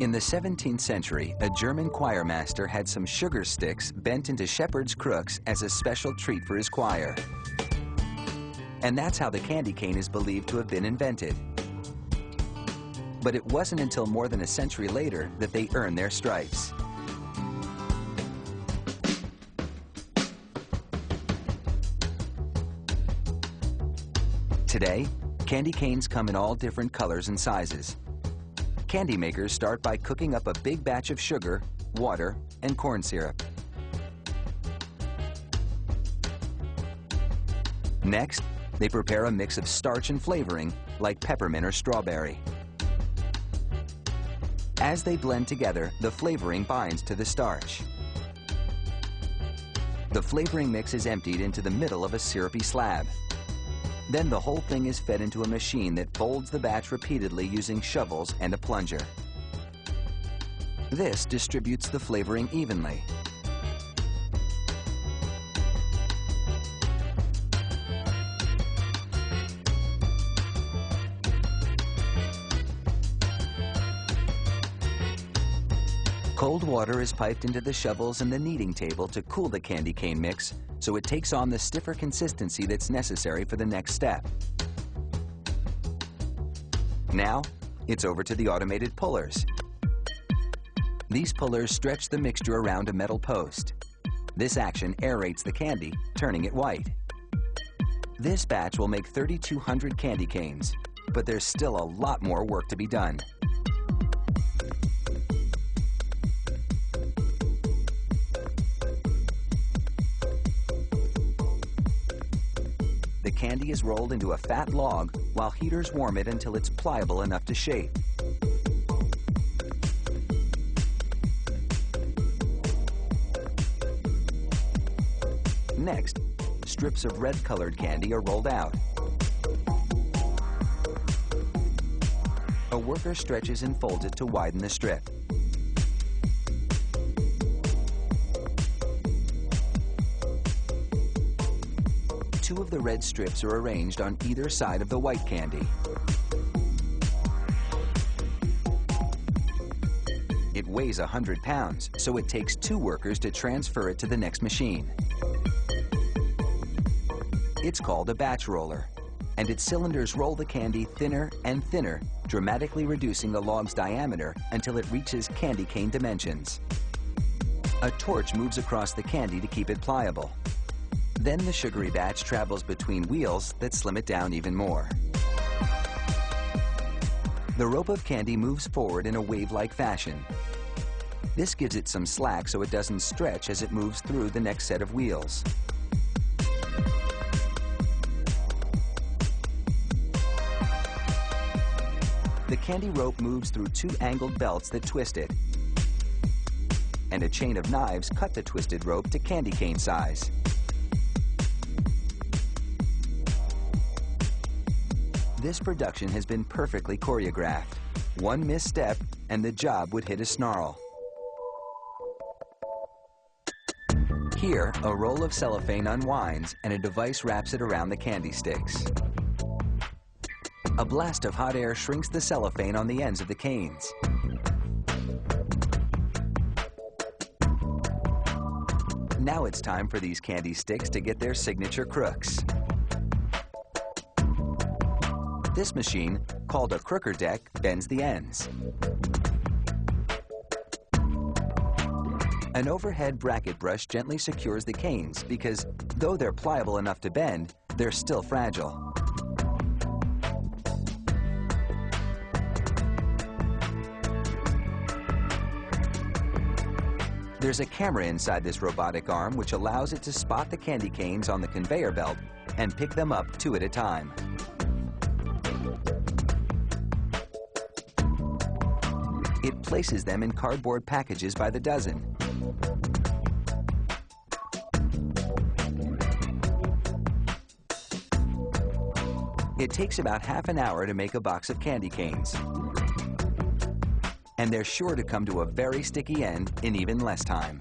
In the 17th century, a German choir master had some sugar sticks bent into shepherd's crooks as a special treat for his choir. And that's how the candy cane is believed to have been invented. But it wasn't until more than a century later that they earned their stripes. Today, candy canes come in all different colors and sizes. Candy makers start by cooking up a big batch of sugar, water, and corn syrup. Next, they prepare a mix of starch and flavoring, like peppermint or strawberry. As they blend together, the flavoring binds to the starch. The flavoring mix is emptied into the middle of a syrupy slab. Then the whole thing is fed into a machine that folds the batch repeatedly using shovels and a plunger. This distributes the flavoring evenly. Cold water is piped into the shovels and the kneading table to cool the candy cane mix so it takes on the stiffer consistency that's necessary for the next step. Now, it's over to the automated pullers. These pullers stretch the mixture around a metal post. This action aerates the candy, turning it white. This batch will make 3,200 candy canes, but there's still a lot more work to be done. The candy is rolled into a fat log while heaters warm it until it's pliable enough to shape. Next, strips of red-colored candy are rolled out. A worker stretches and folds it to widen the strip. Two of the red strips are arranged on either side of the white candy. It weighs 100 pounds, so it takes 2 workers to transfer it to the next machine. It's called a batch roller, and its cylinders roll the candy thinner and thinner, dramatically reducing the log's diameter until it reaches candy cane dimensions. A torch moves across the candy to keep it pliable. Then the sugary batch travels between wheels that slim it down even more. The rope of candy moves forward in a wave-like fashion. This gives it some slack so it doesn't stretch as it moves through the next set of wheels. The candy rope moves through 2 angled belts that twist it, and a chain of knives cut the twisted rope to candy cane size. This production has been perfectly choreographed. One misstep, and the job would hit a snarl. Here, a roll of cellophane unwinds, and a device wraps it around the candy sticks. A blast of hot air shrinks the cellophane on the ends of the canes. Now it's time for these candy sticks to get their signature crooks. This machine, called a crooker deck, bends the ends. An overhead bracket brush gently secures the canes because, though they're pliable enough to bend, they're still fragile. There's a camera inside this robotic arm which allows it to spot the candy canes on the conveyor belt and pick them up 2 at a time. It places them in cardboard packages by the dozen. It takes about half an hour to make a box of candy canes. And they're sure to come to a very sticky end in even less time.